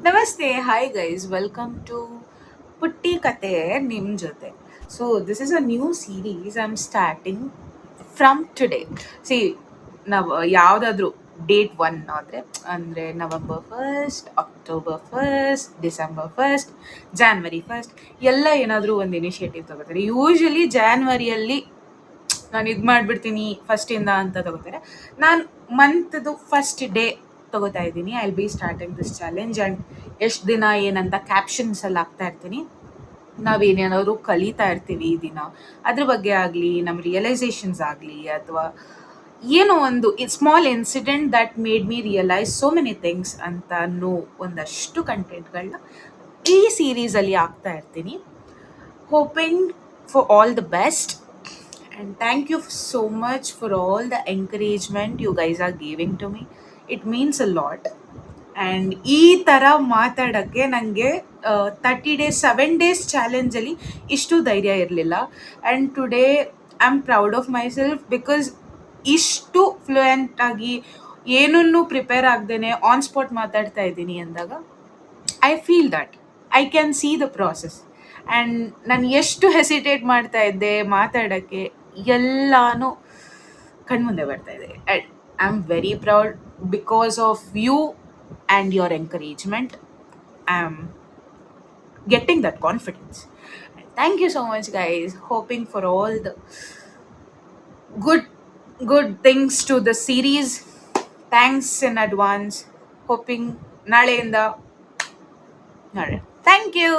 ನಮಸ್ತೆ, hi guys, welcome to ಪುಟ್ಟಿ ಕತೆ ನಿಮ್ಮ ಜೊತೆ. So this is a new series I am starting from today. C, ನಾವು ಯಾವುದಾದ್ರೂ ಡೇಟ್ ಒನ್ ಅಂದರೆ November 1st, October 1st, December 1st, January 1st ಎಲ್ಲ ಏನಾದರೂ ಒಂದು ಇನಿಷಿಯೇಟಿವ್ ತಗೋತಾರೆ. ಯೂಶಲಿ ಜಾನ್ವರಿಯಲ್ಲಿ ನಾನು ಇದು ಮಾಡಿಬಿಡ್ತೀನಿ ಫಸ್ಟಿಂದ ಅಂತ ತಗೋತಾರೆ. ನಾನು ಮಂತ್ದು ಫಸ್ಟ್ ಡೇ ತಗೋತಾ ಇದ್ದೀನಿ. I will be starting this challenge and ಎಷ್ಟು ದಿನ ಏನಂತ ಕ್ಯಾಪ್ಷನ್ಸಲ್ಲಿ ಹಾಕ್ತಾ ಇರ್ತೀನಿ. ನಾವೇನೇನಾದ್ರು ಕಲಿತಾ ಇರ್ತೀವಿ ಈ ದಿನ, ಅದ್ರ ಬಗ್ಗೆ ಆಗಲಿ, ನಮ್ಮ ರಿಯಲೈಸೇಷನ್ಸ್ ಆಗಲಿ, ಅಥವಾ ಏನೋ ಒಂದು small incident that made me realise so many things ಅಂತ ಅನ್ನೋ ಒಂದಷ್ಟು ಕಂಟೆಂಟ್ಗಳನ್ನ ಈ ಸೀರೀಸಲ್ಲಿ ಹಾಕ್ತಾ ಇರ್ತೀನಿ. Hoping for all the best and thank you so much for all the encouragement you guys are giving to me. It means a lot. And ಈ ಥರ ಮಾತಾಡೋಕ್ಕೆ ನನಗೆ 30 days 7 days ಚಾಲೆಂಜಲ್ಲಿ ಇಷ್ಟು ಧೈರ್ಯ ಇರಲಿಲ್ಲ. And today I am proud of my self because ಇಷ್ಟು ಫ್ಲೂಯೆಂಟಾಗಿ ಏನನ್ನೂ prepare ಆಗದೇನೆ on spot ಮಾತಾಡ್ತಾ ಇದ್ದೀನಿ ಅಂದಾಗ I feel that I can see the process. And ನಾನು ಎಷ್ಟು ಹೆಸಿಟೇಟ್ ಮಾಡ್ತಾ ಇದ್ದೆ ಮಾತಾಡೋಕ್ಕೆ, ಎಲ್ಲನೂ ಕಣ್ಮುಂದೆ ಬರ್ತಾ ಇದೆ. And I am very proud because of you and your encouragement. I am getting that confidence. Thank you so much, guys. Hoping for all the good things to the series. Thanks in advance. Hoping ನಾಳೆಯಿಂದ. Thank you.